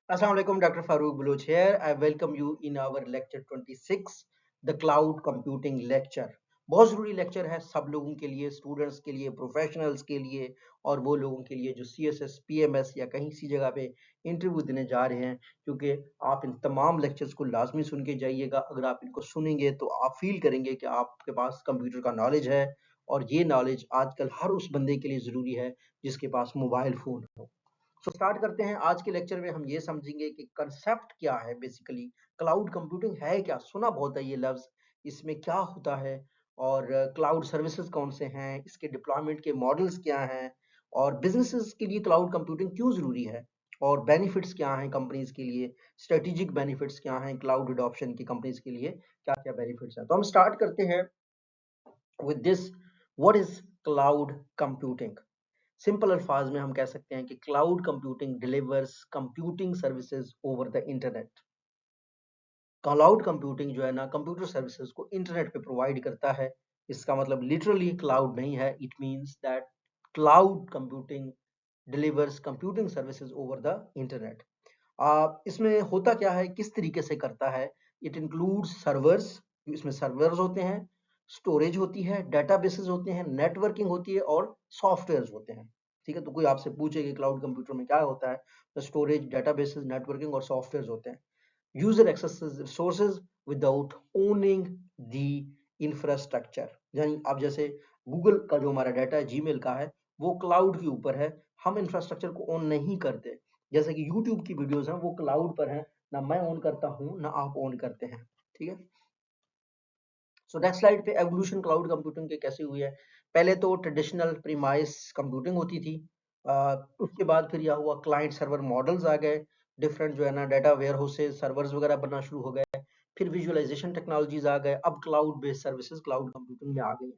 Assalamualaikum, Dr. Farooq Baloch here. I welcome you in our lecture 26, the cloud computing lecture. बहुत ज़रूरी lecture है सब लोगों के लिए, स्टूडेंट्स के लिए, प्रोफेशनल्स के लिए और वो लोगों के लिए जो CSS, PMS या कहीं सी जगह पे इंटरव्यू देने जा रहे हैं, क्योंकि आप इन तमाम लेक्चर्स को लाजमी सुन के जाइएगा। अगर आप इनको सुनेंगे तो आप फील करेंगे कि आपके पास कंप्यूटर का नॉलेज है, और ये नॉलेज आजकल हर उस बंदे के लिए ज़रूरी है जिसके पास मोबाइल फ़ोन हो। तो स्टार्ट करते हैं। आज के लेक्चर में हम ये समझेंगे कि कंसेप्ट क्या है, बेसिकली क्लाउड कंप्यूटिंग है क्या। सुना बहुत है ये लफ्ज, इसमें क्या होता है, और क्लाउड सर्विसेज कौन से हैं, इसके डिप्लॉयमेंट के मॉडल्स क्या हैं, और बिजनेसेस के लिए क्लाउड कंप्यूटिंग क्यों जरूरी है, और बेनिफिट्स क्या हैं कंपनीज के लिए, स्ट्रेटेजिक बेनिफिट्स क्या हैं क्लाउड अडॉप्शन की कंपनीज के लिए, क्या क्या बेनिफिट्स हैं। तो हम स्टार्ट करते हैं with this. What is cloud computing? Simple अल्फाज में हम कह सकते हैं कि cloud computing delivers computing services over the internet. Cloud computing जो है ना, कंप्यूटर सर्विसेज को इंटरनेट पे प्रोवाइड करता है। इसका मतलब लिटरली क्लाउड नहीं है, it means that cloud computing delivers computing services over the internet. इसमें होता क्या है, किस तरीके से करता है? इट इंक्लूड्स सर्वर्स, इसमें सर्वर्स होते हैं, स्टोरेज होती है, डेटाबेसेस होते हैं, नेटवर्किंग होती है और सॉफ्टवेयर्स होते हैं। ठीक है, तो कोई आपसे पूछे कि क्लाउड कंप्यूटर में क्या होता है, तो स्टोरेज, डेटाबेसेस, नेटवर्किंग और सॉफ्टवेयर्स होते हैं। User axes resources without owning the infrastructure. यानी अब जैसे गूगल का जो हमारा डाटा है, जीमेल का है, वो क्लाउड के ऊपर है, हम इंफ्रास्ट्रक्चर को ऑन नहीं करते। जैसे कि यूट्यूब की वीडियोस हैं वो क्लाउड पर हैं, ना मैं ऑन करता हूं ना आप ऑन करते हैं। ठीक है, सो नेक्स्ट स्लाइड पे एवोल्यूशन क्लाउड कंप्यूटिंग के कैसे हुई है। पहले तो ट्रेडिशनल प्रीमाइस कंप्यूटिंग होती थी, उसके बाद फिर यह हुआ क्लाइंट सर्वर मॉडल्स आ गए, डिफरेंट जो है ना डाटा वेयर हाउसेज सर्वर्स वगैरह बनना शुरू हो गए, फिर विजुअलाइजेशन टेक्नोलॉजीज आ गए, अब cloud based services cloud computing में आ गई।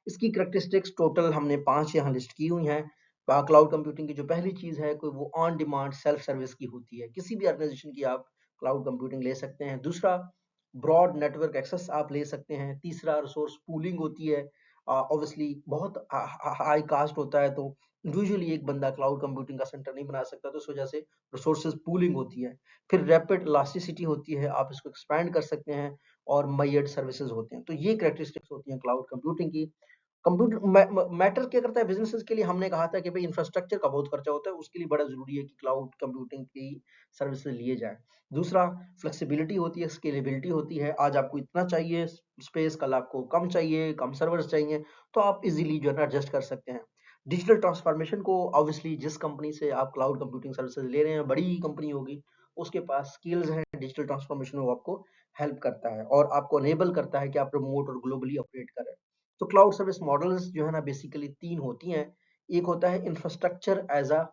इसकी करेक्टरिस्टिक्स टोटल हमने 5 यहाँ लिस्ट की हुई हैं। क्लाउड कंप्यूटिंग की जो पहली चीज़ है, कोई वो ऑन डिमांड सेल्फ सर्विस की होती है, किसी भी ऑर्गेनाइजेशन की आप क्लाउड कंप्यूटिंग ले सकते हैं। दूसरा, ब्रॉड नेटवर्क एक्सेस आप ले सकते हैं। तीसरा, रिसोर्स पूलिंग होती है। ऑब्वियसली बहुत हाई कास्ट होता है, तो यूजुअली एक बंदा क्लाउड कंप्यूटिंग का सेंटर नहीं बना सकता, तो इस वजह से रिसोर्सेज पूलिंग होती है। फिर रैपिड इलास्टिसिटी होती है, आप इसको एक्सपैंड कर सकते हैं, और मयर्ड सर्विसेज होते हैं। तो ये करेक्टरिस्टिक्स होती हैं क्लाउड कंप्यूटिंग की। कंप्यूटर मैटर क्या करता है बिजनेसेस के लिए? हमने कहा था कि भाई इंफ्रास्ट्रक्चर का बहुत खर्चा होता है, उसके लिए बड़ा जरूरी है कि क्लाउड कंप्यूटिंग की सर्विसेज लिए जाए। दूसरा, फ्लेक्सिबिलिटी होती है, स्केलेबिलिटी होती है। आज आपको इतना चाहिए स्पेस, कल आपको कम चाहिए, कम सर्वर्स चाहिए, तो आप इजीली जो है ना एडजस्ट कर सकते हैं। डिजिटल ट्रांसफॉर्मेशन को, ऑब्वियसली जिस कंपनी से आप क्लाउड कंप्यूटिंग सर्विसेज ले रहे हैं, बड़ी कंपनी होगी, उसके पास स्किल्स हैं डिजिटल ट्रांसफॉर्मेशन, वो आपको हेल्प करता है और आपको अनेबल करता है कि आप रिमोट और ग्लोबली ऑपरेट करें। तो क्लाउड सर्विस मॉडल्स जो है ना बेसिकली 3 होती हैं। एक होता है infrastructure as a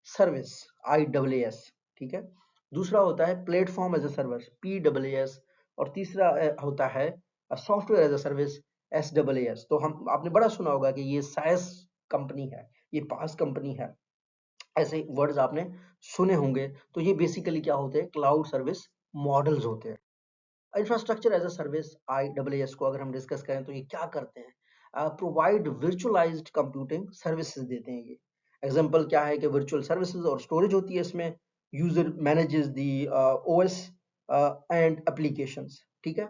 service, IaaS, ठीक है। दूसरा होता है platform as a service, PaaS, और तीसरा होता है software as a service, SaaS। तो हम आपने बड़ा सुना होगा कि ये SaaS कंपनी है, ये पास कंपनी है, ऐसे वर्ड्स आपने सुने होंगे। तो ये बेसिकली क्या होते हैं, क्लाउड सर्विस मॉडल्स होते हैं। Infrastructure as a service, IaaS को अगर हम डिस्कस करें तो ये क्या करते हैं, प्रोवाइड वर्चुअलाइज्ड कंप्यूटिंग सर्विसेज देते हैं ये। एग्जांपल क्या है कि वर्चुअल सर्विसेज और स्टोरेज होती है इसमें, user manages the OS and applications, ठीक है।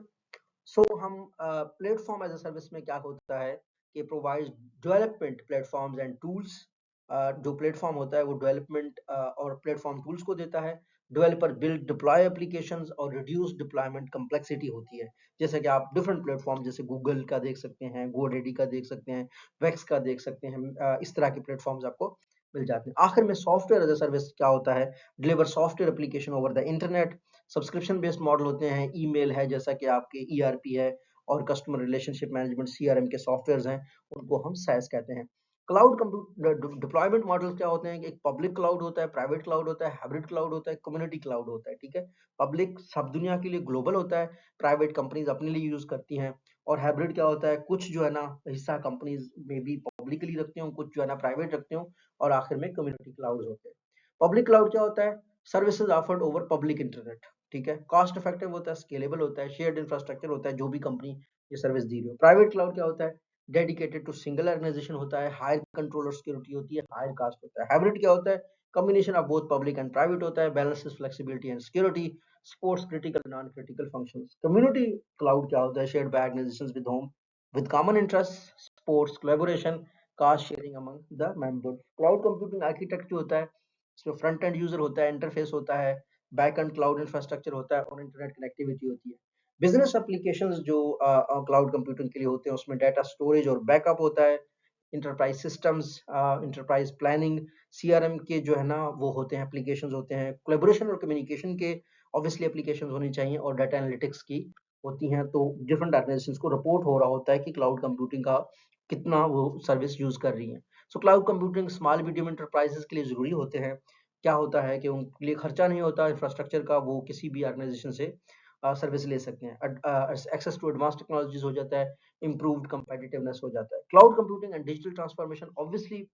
सो हम प्लेटफॉर्म एज अ सर्विस में क्या होता है कि provide development platforms and tools. जो प्लेटफॉर्म होता है वो डेवलपमेंट और प्लेटफॉर्म टूल्स को देता है। डेवलपर बिल्ड डिप्लॉय एप्लीकेशंस और रिड्यूस डिप्लॉयमेंट कम्प्लेक्सिटी होती है। जैसे कि आप डिफरेंट प्लेटफॉर्म जैसे गूगल का देख सकते हैं, गोडेडी का देख सकते हैं, वेक्स का देख सकते हैं, इस तरह के प्लेटफॉर्म्स आपको मिल जाते हैं। आखिर में सॉफ्टवेयर एज अ सर्विस क्या होता है, deliver software application over the internet. Subscription based model होते हैं, ईमेल है जैसा कि आपके ERP है, और कस्टमर रिलेशनशिप मैनेजमेंट CRM के सॉफ्टवेयर्स हैं, उनको हम SaaS कहते हैं। क्लाउड डिप्लॉयमेंट मॉडल क्या होते हैं कि एक पब्लिक क्लाउड होता है, प्राइवेट क्लाउड होता है, हाइब्रिड क्लाउड होता है, कम्युनिटी क्लाउड होता है, ठीक है। पब्लिक सब दुनिया के लिए ग्लोबल होता है, प्राइवेट कंपनीज अपने लिए यूज करती हैं, और हाइब्रिड क्या होता है, कुछ जो है ना हिस्सा कंपनीज में भी पब्लिकली रखते हो, कुछ जो है ना प्राइवेट रखते हो, और आखिर में कम्युनिटी क्लाउड होते हैं। पब्लिक क्लाउड क्या होता है, services offered over public internet, ठीक है। कॉस्ट इफेक्टिव होता है, स्केलेबल होता है, शेयर्ड इंफ्रास्ट्रक्चर होता है, जो भी कंपनी ये सर्विस दे रही हो। प्राइवेट क्लाउड क्या होता है, डेडिकेटेड टू सिंगल ऑर्गेनाइजेशन होता है, हायर कंट्रोल और सिक्योरिटी होती है, हायर कास्ट होता है। हाइब्रिड क्या होता है? Combination of both public and private होता है, balances flexibility and security, supports critical non critical functions. Community cloud क्या होता है? Shared by organisations with whom with common interest, supports collaboration, cost sharing among the members. Cloud computing architecture होता है, इसमें front end user होता है, interface होता है, बैक एंड क्लाउड इंफ्रास्ट्रक्चर होता है और इंटरनेट कनेक्टिविटी होती है। बिजनेस एप्लीकेशंस जो क्लाउड कंप्यूटिंग के लिए होते हैं उसमें डाटा स्टोरेज और बैकअप होता है, enterprise systems, enterprise planning, CRM के जो है ना वो होते हैं, एप्लीकेशंस होते हैं, कोलैबोरेशन और कम्युनिकेशन के ऑब्वियसली एप्लीकेशंस होनी चाहिए और डाटा एनालिटिक्स की होती हैं। तो डिफरेंट ऑर्गेनाइजेशंस को रिपोर्ट हो रहा होता है कि क्लाउड कंप्यूटिंग का कितना वो सर्विस यूज कर रही है। So cloud computing small medium enterprises के लिए जरूरी होते हैं। क्या होता है कि उनके लिए खर्चा नहीं होता इंफ्रास्ट्रक्चर का, वो किसी भी ऑर्गेनाइजेशन से सर्विस ले सकते हैं। एक्सेस टू एडवांस टेक्नोलॉजीज हो जाता है, इम्प्रूव्ड कंपेटिटिवनेस हो जाता है। Cloud computing and digital transformation, obviously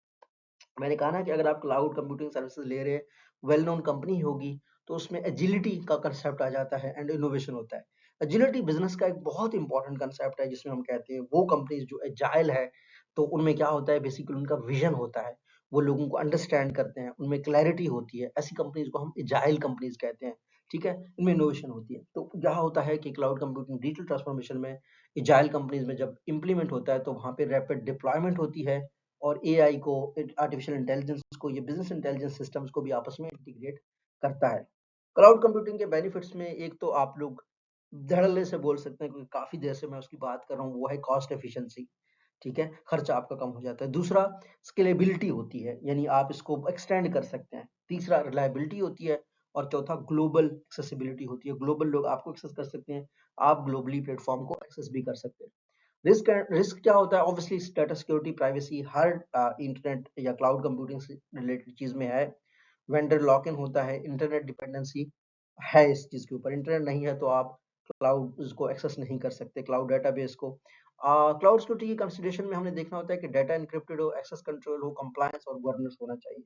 मैंने कहा ना कि अगर आप क्लाउड कंप्यूटिंग सर्विसेज ले रहे हैं, वेल नोन कंपनी होगी, तो उसमें एजिलिटी का कंसेप्ट आ जाता है एंड इनोवेशन होता है। एजिलिटी बिजनेस का एक बहुत इंपॉर्टेंट कंसेप्ट है, जिसमें हम कहते हैं वो कंपनीज जो एजाइल है, तो उनमें क्या होता है, बेसिकली उनका विजन होता है, वो लोगों को अंडरस्टैंड करते हैं, उनमें क्लैरिटी होती है, ऐसी कंपनीज को हम एजाइल कंपनीज कहते हैं। ठीक है, इनमें इनोवेशन होती है। तो क्या होता है कि क्लाउड कंप्यूटिंग डिजिटल ट्रांसफॉर्मेशन में एजाइल कंपनीज में जब इंप्लीमेंट होता है तो वहाँ पे रैपिड डिप्लॉयमेंट होती है और एआई को, आर्टिफिशियल इंटेलिजेंस को, ये बिजनेस इंटेलिजेंस सिस्टम्स को भी आपस में इंटीग्रेट करता है। क्लाउड कंप्यूटिंग के बेनिफिट्स में एक तो आप लोग धड़ल्ले से बोल सकते हैं, क्योंकि काफी देर से मैं उसकी बात कर रहा हूँ, वो है कॉस्ट एफिशिएंसी। ठीक है, खर्चा आपका कम हो जाता है। दूसरा, स्केलेबिलिटी होती है, यानी आप इसको एक्सटेंड कर सकते हैं। तीसरा, रिलायबिलिटी होती है। और चौथा, ग्लोबल एक्सेसिबिलिटी होती है, ग्लोबल लोग आपको एक्सेस कर सकते हैं, आप ग्लोबली प्लेटफॉर्म को एक्सेस भी कर सकते हैं। रिस्क क्या होता है? ऑब्वियसली डाटा सिक्योरिटी, प्राइवेसी हर इंटरनेट या क्लाउड कंप्यूटिंग से रिलेटेड चीज में है। वेंडर लॉक इन होता है, इंटरनेट डिपेंडेंसी है इस चीज के ऊपर, इंटरनेट नहीं है तो आप क्लाउड उसको एक्सेस नहीं कर सकते, क्लाउड डेटाबेस को। क्लाउड सिक्योरिटी की कंसिडरेशन में हमने देखना होता है कि डाटा एनक्रिप्टेड हो, एक्सेस कंट्रोल हो, कंप्लायंस और गवर्नेंस होना चाहिए।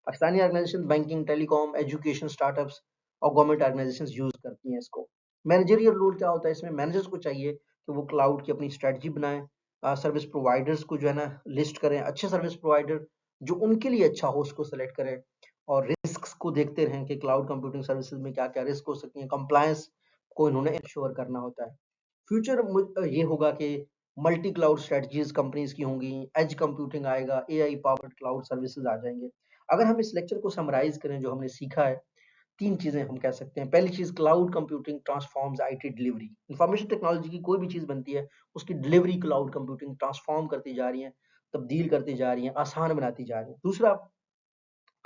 Pakistani organization banking, telecom, education, startups और गवर्नमेंट ऑर्गेनाइजेशन यूज करती हैं इसको। मैनेजरियल रोल क्या होता है इसमें? मैनेजर्स को चाहिए कि वो क्लाउड की अपनी स्ट्रेटजी बनाएं, सर्विस प्रोवाइडर्स को जो है ना लिस्ट करें, अच्छे सर्विस प्रोवाइडर जो उनके लिए अच्छा हो उसको सेलेक्ट करें, और रिस्क को देखते रहें कि क्लाउड कंप्यूटिंग सर्विसेज में क्या क्या रिस्क हो सकती है, कंप्लायंस को इन्होंने इंश्योर करना होता है। फ्यूचर ये होगा कि मल्टी क्लाउड स्ट्रेटजीज कंपनीज की होंगी, एज कंप्यूटिंग आएगा, एआई पावर्ड क्लाउड सर्विसेज आ जाएंगे। अगर हम इस लेक्चर को समराइज करें जो हमने सीखा है, तीन चीजें हम कह सकते हैं। पहली चीज, cloud computing transforms IT delivery. Information technology की कोई भी चीज बनती है, उसकी डिलीवरी क्लाउड कंप्यूटिंग ट्रांसफॉर्म करती जा रही है, तब्दील करती जा रही है, आसान बनाती जा रही है। दूसरा,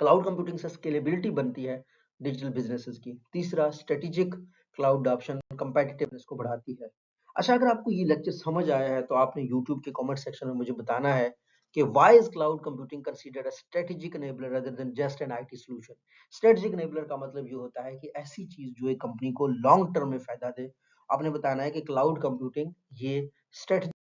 क्लाउड कंप्यूटिंग से स्केलेबिलिटी बनती है डिजिटल बिजनेसेस की। तीसरा, स्ट्रेटेजिक क्लाउड ऑप्शन कंपेटिटिवनेस को बढ़ाती है। अच्छा, अगर आपको ये लेक्चर समझ आया है तो आपने यूट्यूब के कमेंट सेक्शन में मुझे बताना है कि why is cloud computing considered a strategic enabler rather than just an IT solution. Strategic enabler का मतलब ये होता है कि ऐसी चीज जो एक कंपनी को लॉन्ग टर्म में फायदा दे। आपने बताना है कि क्लाउड कंप्यूटिंग ये स्ट्रेटेजिक